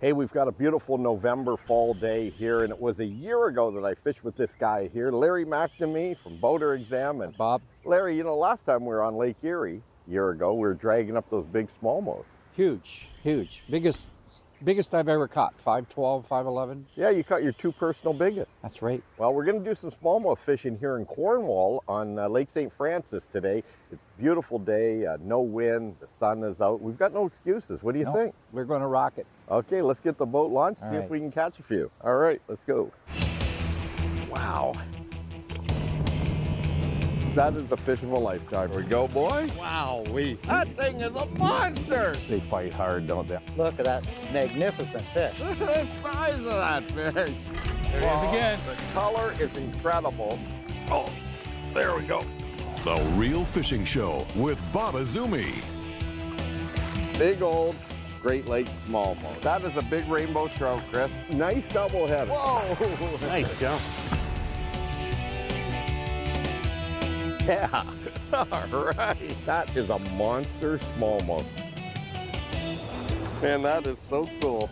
Hey, we've got a beautiful November fall day here, and it was a year ago that I fished with this guy here, Larry McNamee from Boater Exam. And Bob. Larry, you know, last time we were on Lake Erie, a year ago, we were dragging up those big smallmouth. Huge, huge. Biggest I've ever caught, 512, 511. Yeah, you caught your two personal biggest. That's right. Well, we're going to do some smallmouth fishing here in Cornwall on Lake St. Francis today. It's a beautiful day, no wind, the sun is out. We've got no excuses. What do you think? We're going to rock it. Okay, let's get the boat launched, see right. if we can catch a few. All right, let's go. Wow. That is a fish of a lifetime. Here we go, boy. Wow, that thing is a monster. They fight hard, don't they? Look at that magnificent fish. The size of that fish. There he is again. The color is incredible. Oh, there we go. The Real Fishing Show with Bob Azumi. Big old Great Lakes smallmouth. That is a big rainbow trout, Chris. Nice double header. Whoa. Nice jump. Yeah, all right. That is a monster smallmouth. Man, that is so cool.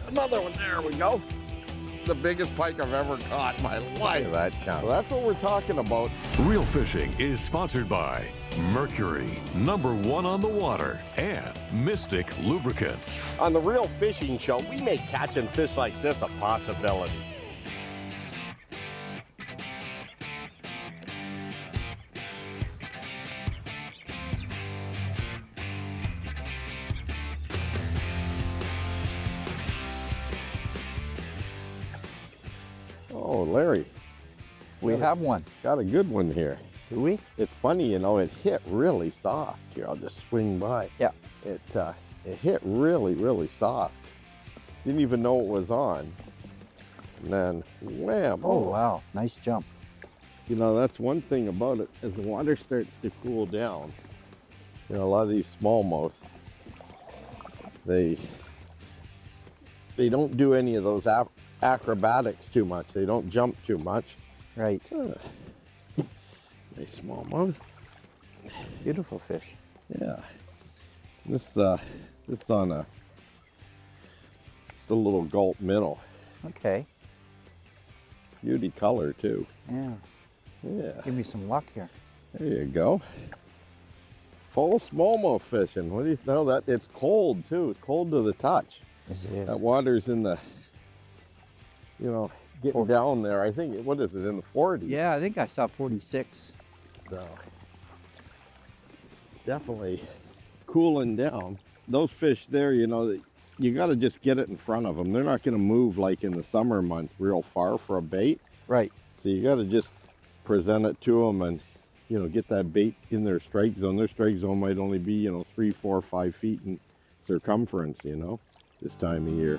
Another one, there we go. The biggest pike I've ever caught in my life. Look at that chunk. Well, that's what we're talking about. Real Fishing is sponsored by Mercury, #1 on the water, and Mystic Lubricants. On the Real Fishing Show, we make catching fish like this a possibility. Oh, Larry. We have one. Got a good one here. Do we? It's funny, you know, it hit really soft. Here, I'll just swing by. Yeah. It hit really, really soft. Didn't even know it was on. And then, wham. Oh, wow. Nice jump. You know, that's one thing about it. As the water starts to cool down, you know, a lot of these smallmouth, they don't do any of those acrobatics too much. They don't jump too much. Right. Nice smallmouth. Beautiful fish. Yeah. This on just a little gulp minnow. Okay. Beauty color too. Yeah. Yeah. Give me some luck here. There you go. Full smallmouth fishing. What do you know? That it's cold too. It's cold to the touch. Yes, it is. That water's in the, you know, getting down there. I think, what is it, in the 40s? Yeah, I think I saw 46. So it's definitely cooling down. Those fish there, you know, you got to just get it in front of them. They're not going to move like in the summer months real far for a bait. Right. So you got to just present it to them and, you know, get that bait in their strike zone. Their strike zone might only be, you know, 3, 4, 5 feet in circumference, you know, this time of year.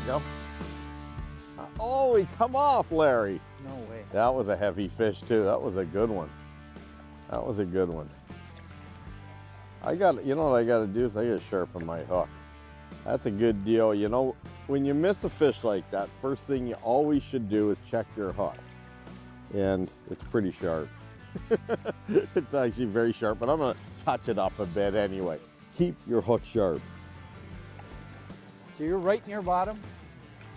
Go. Oh, he come off, Larry. No way. That was a heavy fish too. That was a good one. That was a good one. You know what I got to do is I got to sharpen my hook. That's a good deal. You know, when you miss a fish like that, first thing you always should do is check your hook. And it's pretty sharp. It's actually very sharp, but I'm going to touch it up a bit anyway. Keep your hook sharp. So you're right near bottom?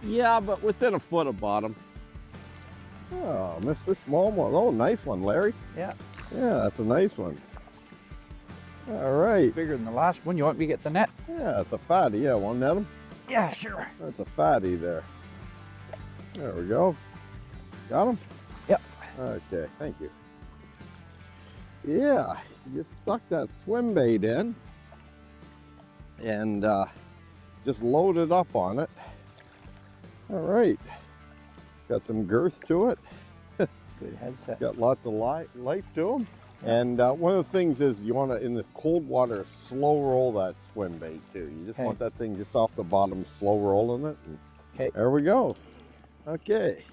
Yeah, but within a foot of bottom. Oh, Mr. Smallmouth. Oh, nice one, Larry. Yeah. Yeah, that's a nice one. All right. Bigger than the last one. You want me to get the net? Yeah, it's a fatty. Yeah, want to net him? Yeah, sure. That's a fatty there. There we go. Got him? Yep. Okay, thank you. Yeah, you suck that swim bait in and just load it up on it. All right. Got some girth to it. Good headset. Got lots of life to them. And one of the things is you want to, in this cold water, slow roll that swim bait too. You just want that thing just off the bottom, slow rolling it. Okay. There we go. Okay.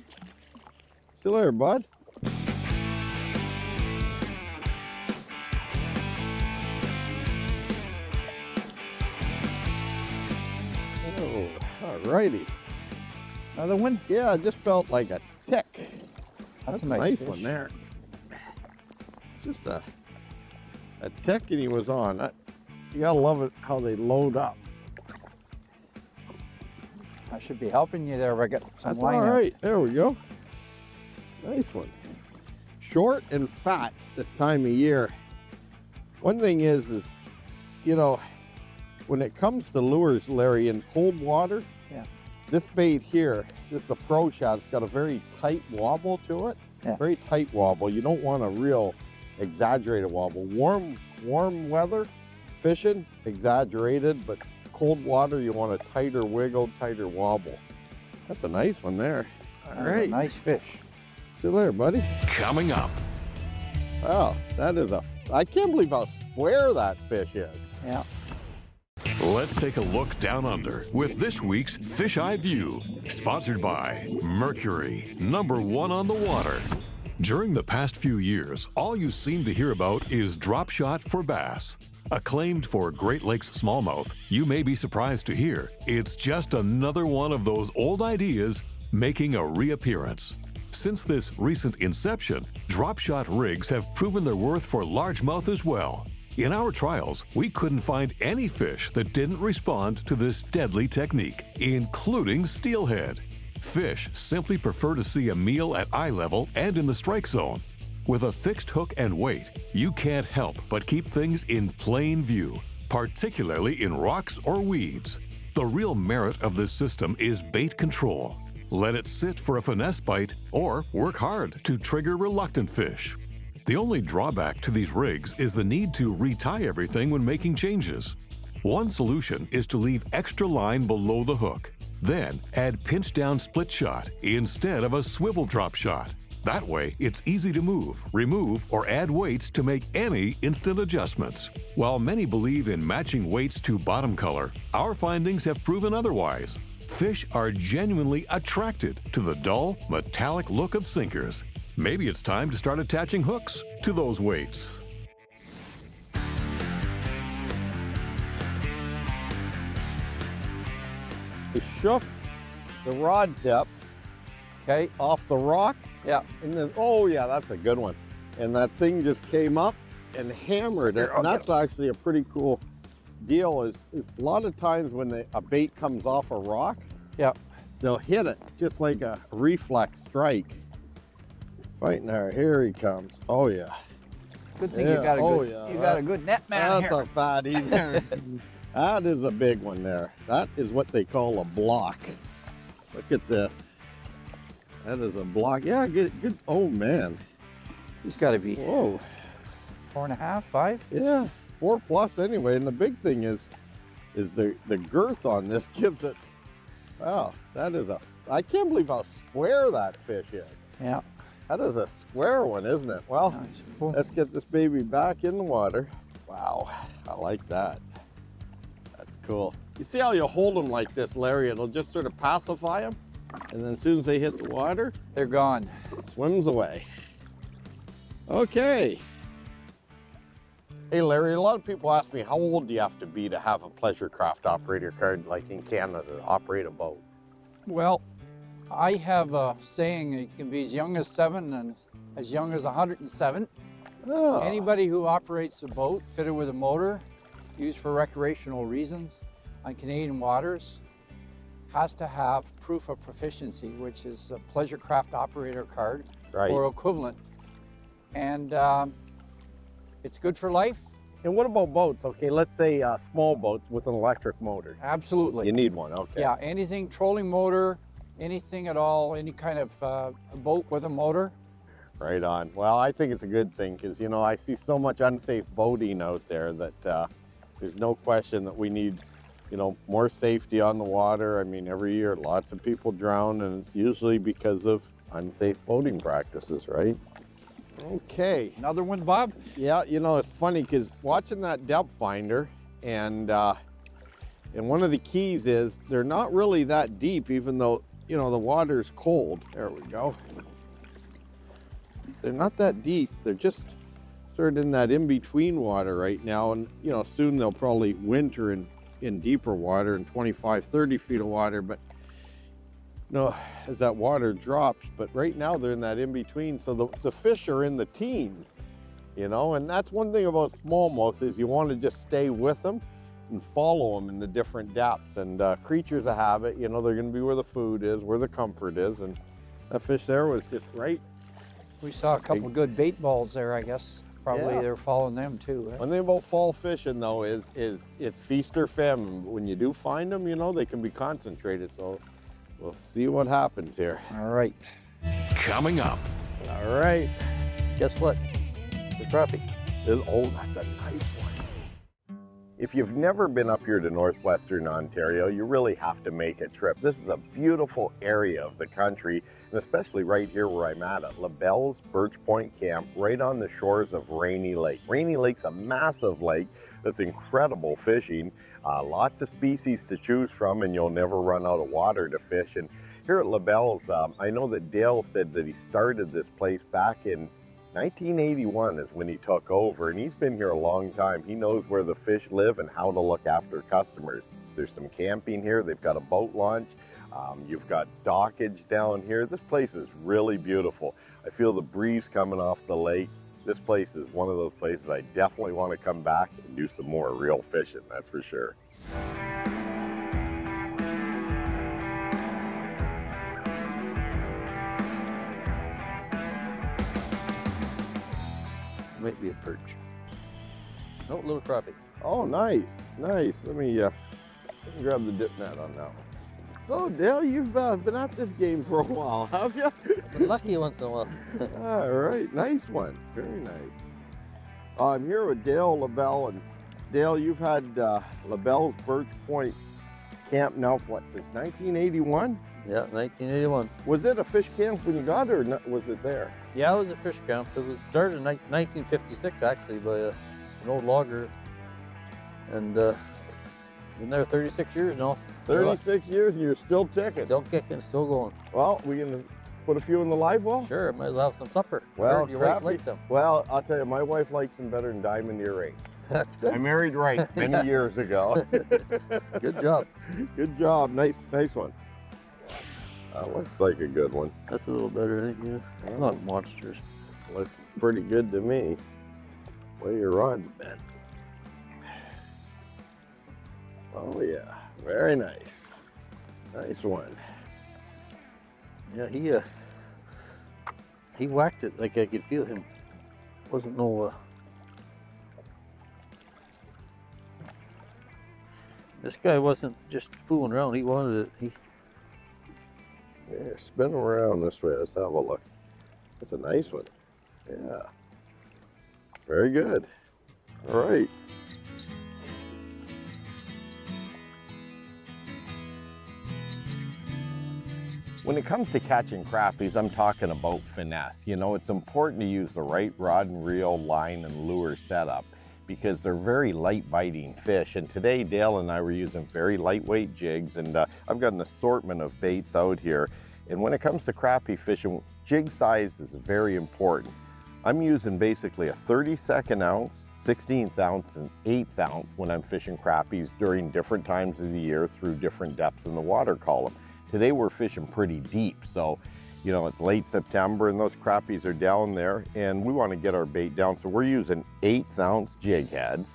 See you later, bud. Oh, all righty. Another one? Yeah, it just felt like a tick. That's a nice fish. one there. Just a tick and he was on. You gotta love it how they load up. I should be helping you there, Rick. That's all right. There we go. Nice one. Short and fat this time of year. One thing is, you know, when it comes to lures, Larry, in cold water, yeah, this bait here, this is a pro shot, it's got a very tight wobble to it. Yeah. Very tight wobble. You don't want a real exaggerated wobble. Warm weather fishing, exaggerated, but cold water, you want a tighter wiggle, tighter wobble. That's a nice one there. All right. Nice fish. See you later, buddy. Coming up, Wow, that is I can't believe how square that fish is. Yeah. let's take a look down under with this week's Fish Eye View, sponsored by Mercury, #1 on the water. During the past few years, all you seem to hear about is drop shot for bass. Acclaimed for Great Lakes smallmouth, you may be surprised to hear it's just another one of those old ideas making a reappearance. Since this recent inception, drop shot rigs have proven their worth for largemouth as well. In our trials, we couldn't find any fish that didn't respond to this deadly technique, including steelhead. Fish simply prefer to see a meal at eye level and in the strike zone. With a fixed hook and weight, you can't help but keep things in plain view, particularly in rocks or weeds. The real merit of this system is bait control. Let it sit for a finesse bite or work hard to trigger reluctant fish. The only drawback to these rigs is the need to retie everything when making changes. One solution is to leave extra line below the hook. Then add pinch down split shot instead of a swivel drop shot. That way, it's easy to move, remove, or add weights to make any instant adjustments. While many believe in matching weights to bottom color, our findings have proven otherwise. Fish are genuinely attracted to the dull, metallic look of sinkers. Maybe it's time to start attaching hooks to those weights. It shook the rod tip, okay, off the rock. Yeah. And then, oh yeah, that's a good one. And that thing just came up and hammered it. And that's actually a pretty cool deal is a lot of times when a bait comes off a rock, Yeah. they'll hit it just like a reflex strike. Right now, here he comes. Oh yeah. Good thing Yeah, you got a oh, good yeah, you got a good net man That's here. a fatty there. That is a big one there. That is what they call a block. Look at this. That is a block. Yeah, good. Oh man. He's got to be Whoa. 4.5, 5. Yeah, 4+ anyway. And the big thing is the girth on this gives it. Wow, that is I can't believe how square that fish is. Yeah. That is a square one, isn't it? Well, Nice. Cool. let's get this baby back in the water. Wow, I like that. That's cool. You see how you hold them like this, Larry? It'll just sort of pacify them. And then as soon as they hit the water, They're gone. it swims away. Okay. Hey, Larry, a lot of people ask me, how old do you have to be to have a pleasure craft operator card like in Canada to operate a boat? Well, I have a saying, it can be as young as 7 and as young as 107. Oh. Anybody who operates a boat fitted with a motor used for recreational reasons on Canadian waters has to have proof of proficiency, which is a pleasure craft operator card Right. or equivalent. And it's good for life. And what about boats? Okay, let's say small boats with an electric motor. Absolutely. You need one, okay. Yeah, anything, trolling motor, anything at all, any kind of a boat with a motor. Right on. Well, I think it's a good thing because, you know, I see so much unsafe boating out there that there's no question that we need, you know, more safety on the water. I mean, every year lots of people drown and it's usually because of unsafe boating practices, right? Okay. Another one, Bob? Yeah, you know, it's funny because watching that depth finder and one of the keys is they're not really that deep even though, you know, the water's cold. There we go. They're not that deep. They're just sort of in that in-between water right now. And, you know, soon they'll probably winter in deeper water in 25, 30 feet of water. But as that water drops, but right now they're in that in-between, so the fish are in the teens, you know, and that's one thing about smallmouth is you want to just stay with them and follow them in the different depths, and creatures of habit, you know, they're going to be where the food is, where the comfort is, and that fish there was just right. We saw a couple good bait balls there, I guess. Probably Yeah. they're following them too, right? One thing about fall fishing though is it's feast or famine. When you do find them, you know, they can be concentrated, so we'll see what happens here. All right. Coming up. All right. Guess what? The crappie. Oh, that's a nice one. If you've never been up here to northwestern Ontario, you really have to make a trip. This is a beautiful area of the country, and especially right here where I'm at LaBelle's Birch Point Camp, right on the shores of Rainy Lake. Rainy Lake's a massive lake that's incredible fishing, lots of species to choose from, and you'll never run out of water to fish. And here at LaBelle's, I know that Dale said that he started this place back in 1981 is when he took over, and he's been here a long time. He knows where the fish live and how to look after customers. There's some camping here. They've got a boat launch. You've got dockage down here. This place is really beautiful. I feel the breeze coming off the lake. This place is one of those places I definitely want to come back and do some more real fishing, that's for sure. Might be a perch. No, little crappie. Oh, nice, nice. Let me grab the dip net on that one. So, Dale, you've been at this game for a while, have you? I've been lucky once in a while. All right, nice one, very nice. I'm here with Dale LaBelle, and Dale, you've had LaBelle's Birch Point Camp now, what, since 1981? Yeah, 1981. Was it a fish camp when you got it, or was it there? Yeah, it was a fish camp. It was started in 1956, actually, by an old logger. And been there 36 years now. 36 years and you're still ticking. Still kicking, still going. Well, we gonna put a few in the live well? Sure, might as well have some supper. Well, your wife likes them. Well, I'll tell you, my wife likes them better than diamond earrings. That's good. I married right many years ago. Good job. Good job. Nice one. That looks like a good one. That's a little better, I think, yeah. Not monsters. Looks pretty good to me. Way your rod's bent. Oh yeah, very nice. Nice one. Yeah, he whacked it like I could feel him. Wasn't no. This guy wasn't just fooling around. He wanted it. Yeah, spin around this way. Let's have a look. That's a nice one. Yeah. Very good. All right. When it comes to catching crappies, I'm talking about finesse. You know, it's important to use the right rod and reel, line, and lure setup because they're very light biting fish. And today, Dale and I were using very lightweight jigs, and I've got an assortment of baits out here. And when it comes to crappie fishing, jig size is very important. I'm using basically a 32nd ounce, 16th ounce, and 8th ounce when I'm fishing crappies during different times of the year through different depths in the water column. Today we're fishing pretty deep, so you know it's late September and those crappies are down there and we want to get our bait down, so we're using 8th ounce jig heads,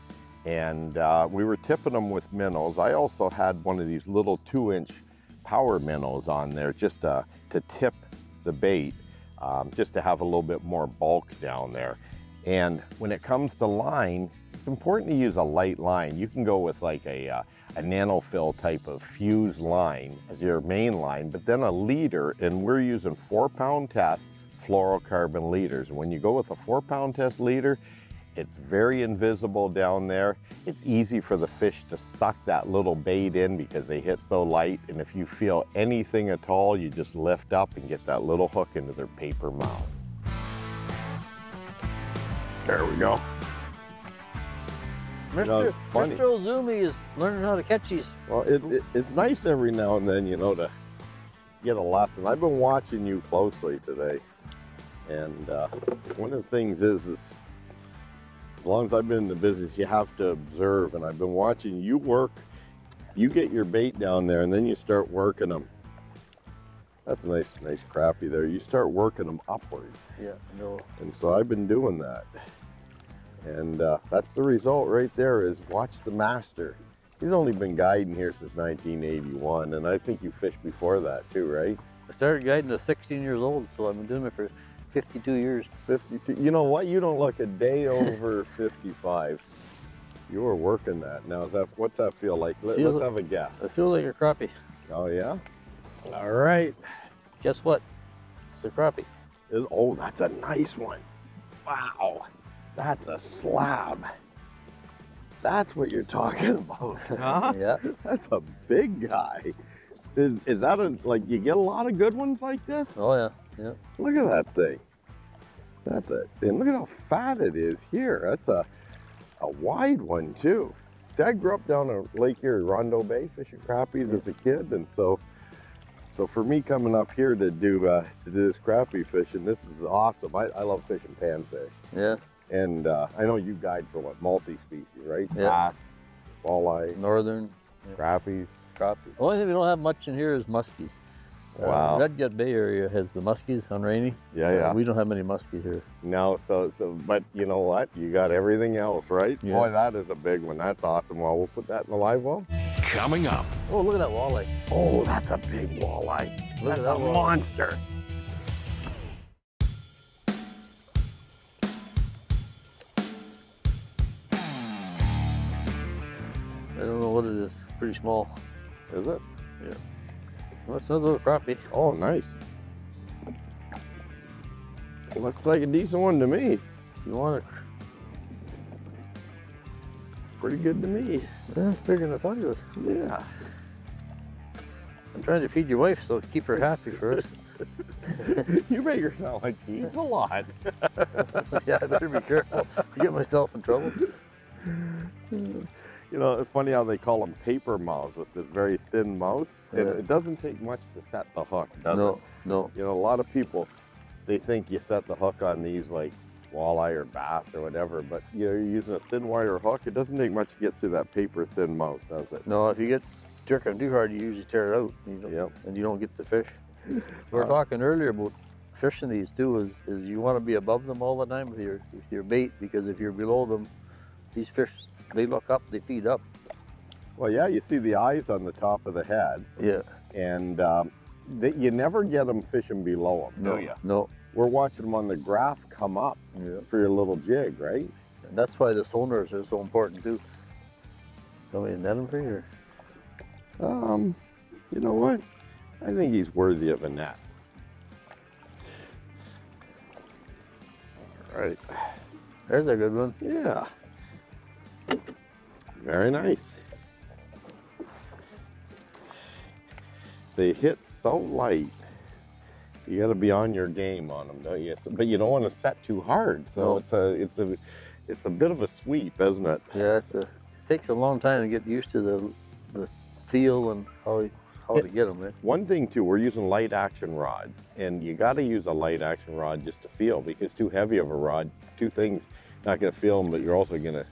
and we were tipping them with minnows. I also had one of these little 2-inch power minnows on there just to tip the bait, just to have a little bit more bulk down there. And when it comes to line, it's important to use a light line. You can go with like a nanofill type of fuse line as your main line, but then a leader, and we're using 4-pound test fluorocarbon leaders. When you go with a 4-pound test leader, it's very invisible down there. It's easy for the fish to suck that little bait in because they hit so light, and if you feel anything at all, you just lift up and get that little hook into their paper mouths. There we go. Mr. Ozumi is learning how to catch these. Well, it's nice every now and then, you know, to get a lesson. I've been watching you closely today, and one of the things is as long as I've been in the business, you have to observe, and I've been watching you work. You get your bait down there, and then you start working them. That's a nice crappie there. You start working them upwards. Yeah, no. And so I've been doing that. And that's the result right there is watch the master. He's only been guiding here since 1981, and I think you fished before that too, right? I started guiding at 16 years old, so I've been doing it for 52 years. 52. You know what? You don't look a day over 55. You were working that. Now, what's that feel like? Let's have a guess. I feel like a crappie. Oh, yeah? All right. Guess what? It's a crappie. Oh, that's a nice one. Wow. That's a slab. That's what you're talking about, huh? Yeah. That's a big guy. Is that like, you get a lot of good ones like this? Oh, yeah. Yeah. Look at that thing. That's it. And look at how fat it is here. That's a wide one too. See, I grew up down a lake here in Rondo Bay fishing crappies as a kid, and so for me coming up here to do this crappie fishing, this is awesome. I love fishing panfish. Yeah. And I know you guide for what, multi-species, right? Yeah. Bass, walleye, Northern. crappies. Crappie. The only thing we don't have much in here is muskies. Wow. Red Gut Bay area has the muskies on rainy. Yeah. We don't have many muskies here. No, but you know what? You got everything else, right? Yeah. Boy, that is a big one. That's awesome. Well, we'll put that in the live well. Coming up. Oh, look at that walleye. Oh, that's a big walleye. Look at That's a that walleye. monster. I don't know what it is. Pretty small. Is it? Yeah. Well, it's another little crappie. Oh, nice. Looks like a decent one to me. If you want it. Pretty good to me. Yeah, it's bigger than I thought it was. Yeah. I'm trying to feed your wife, so keep her happy first. You make her sound like she eats a lot. Yeah, I better be careful to get myself in trouble. You know, it's funny how they call them paper mouths with this very thin mouth. And Yeah. it doesn't take much to set the hook, does it? No. You know, a lot of people, they think you set the hook on these like walleye or bass or whatever, but you're using a thin wire hook. It doesn't take much to get through that paper thin mouth, does it? No, if you get jerking too hard, you usually tear it out. And you don't get the fish. We were talking earlier about fishing these too. Is you want to be above them all the time with your bait, because if you're below them, these fish, they look up, they feed up. Well, yeah, you see the eyes on the top of the head. Yeah. And you never get them fishing below them, do you? No. We're watching them on the graph come up for your little jig, right? And that's why the sonars are so important too. Don't we net them for you? You know what? I think he's worthy of a net. All right. There's a good one. Yeah. Very nice. They hit so light. You got to be on your game on them, don't you? But you don't want to set too hard. So No. it's a bit of a sweep, isn't it? Yeah, it takes a long time to get used to the feel and how to get them. One thing too, we're using light action rods, and you got to use a light action rod just to feel, because too heavy of a rod, two things, not going to feel them, but you're also going to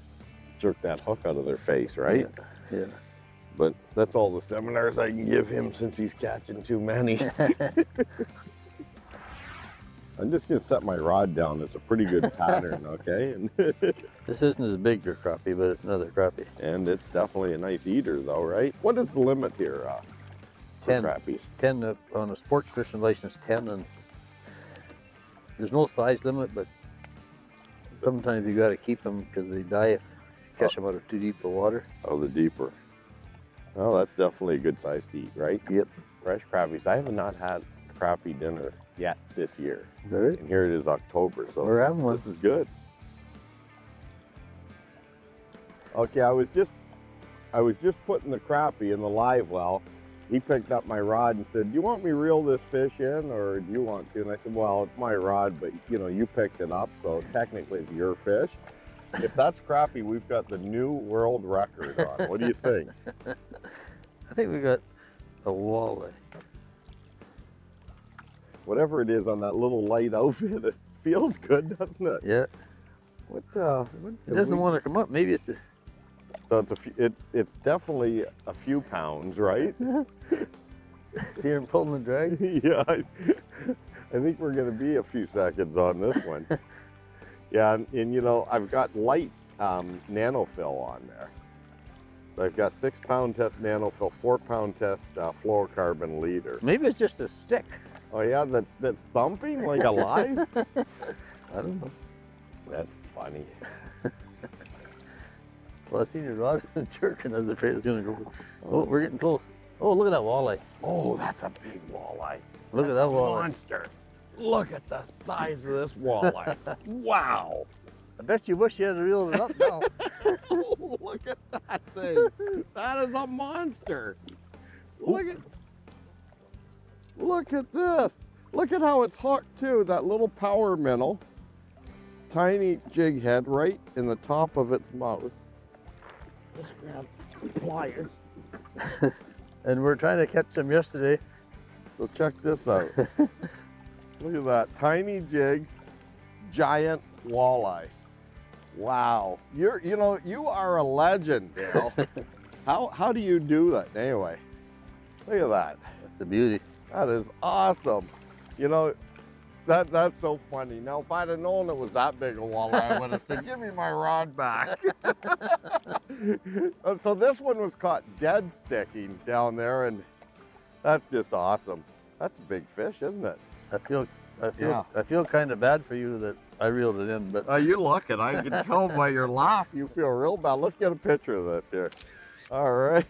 jerk that hook out of their face, right? Yeah. But that's all the seminars I can give him since he's catching too many. I'm just going to set my rod down. It's a pretty good pattern, okay? And This isn't as big a crappie, but it's another crappie. and it's definitely a nice eater though, right? What is the limit here for 10. crappies? 10 on a sports fishing license, 10, and there's no size limit, but sometimes you got to keep them because they die if you catch them out of too deep of water. Oh, the deeper. Oh, that's definitely a good size to eat, right? Yep. Fresh crappies. I have not had crappie dinner yet this year. Right. And here it is October, so We're having one. this is good. Okay, I was just putting the crappie in the live well. He picked up my rod and said, "Do you want me to reel this fish in, or do you want to?" And I said, "Well, it's my rod, but you know, you picked it up, so technically it's your fish." If that's crappie, we've got the new world record on. What do you think? I think we got a walleye. Whatever it is on that little light outfit, it feels good, doesn't it? Yeah. What It doesn't want to come up. Maybe it's a... So it's it's definitely a few pounds, right? You're pulling and drag? Yeah, I think we're gonna be a few seconds on this one. Yeah, and you know, I've got light nanofill on there. So I've got 6 pound test nanofill, 4 pound test fluorocarbon leader. Maybe it's just a stick. Oh yeah, that's thumping like alive? I don't know. That's funny. Well, I seen your rod jerking. I was afraid it was gonna go. Oh, we're getting close. Oh, look at that walleye. Oh, that's a big walleye. Look at that walleye. Monster. Look at the size of this walleye. Wow. I bet you wish you had reeled it up now. Oh, look at that thing. That is a monster. Look at this. Look at how it's hooked too. That little power minnow. Tiny jig head right in the top of its mouth. Just grab pliers. And we're trying to catch them yesterday. So check this out. Look at that tiny jig, giant walleye. Wow, you are a legend, Dale. How do you do that anyway? Look at that. That's a beauty. That is awesome. You know, that's so funny. Now, if I'd have known it was that big a walleye, I would have said, "Give me my rod back." So this one was caught dead sticking down there, and that's just awesome. That's a big fish, isn't it? I feel kind of bad for you that I reeled it in, but you're looking. I can tell by your laugh you feel real bad. Let's get a picture of this here. All right.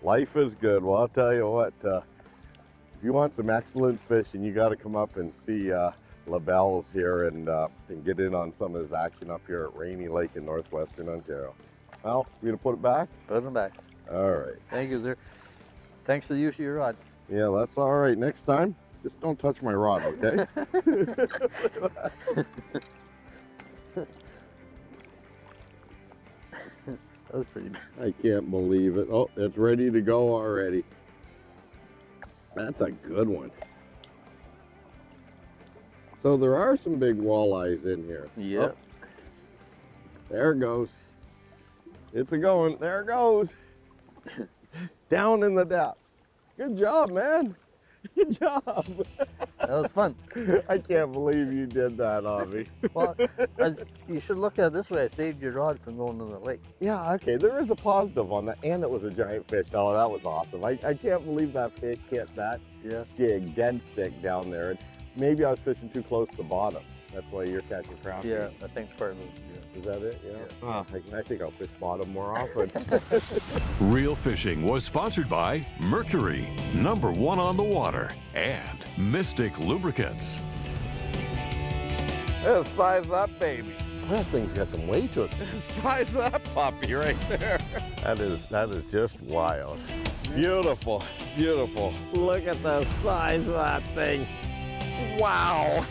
Life is good. Well, I'll tell you what. If you want some excellent fishing, you got to come up and see LaBelle's here and get in on some of his action up here at Rainy Lake in northwestern Ontario. Well, you gonna put it back? put them back. All right. Thank you, sir. Thanks for the use of your rod. Yeah, that's all right. Next time, just don't touch my rod, okay? That was pretty. I can't believe it. Oh, it's ready to go already. That's a good one. So there are some big walleyes in here. Yep. Oh, there it goes. It's a going. There it goes. Down in the depths. Good job, man. Good job. That was fun. I can't believe you did that on me. Well, you should look at it this way. I saved your rod from going to the lake. Yeah, okay, there is a positive on that, and it was a giant fish. Oh, that was awesome. I can't believe that fish hit that jig, dead stick down there. And maybe I was fishing too close to the bottom. That's why you're catching crappies. Yeah, I think part of it. Is that it? Yeah. I think I'll fish bottom more often. Real Fishing was sponsored by Mercury, #1 on the water, and Mystic Lubricants. Let's size that baby. That thing's got some weight to it. Size that puppy right there. That is just wild. Beautiful, beautiful. Look at the size of that thing. Wow.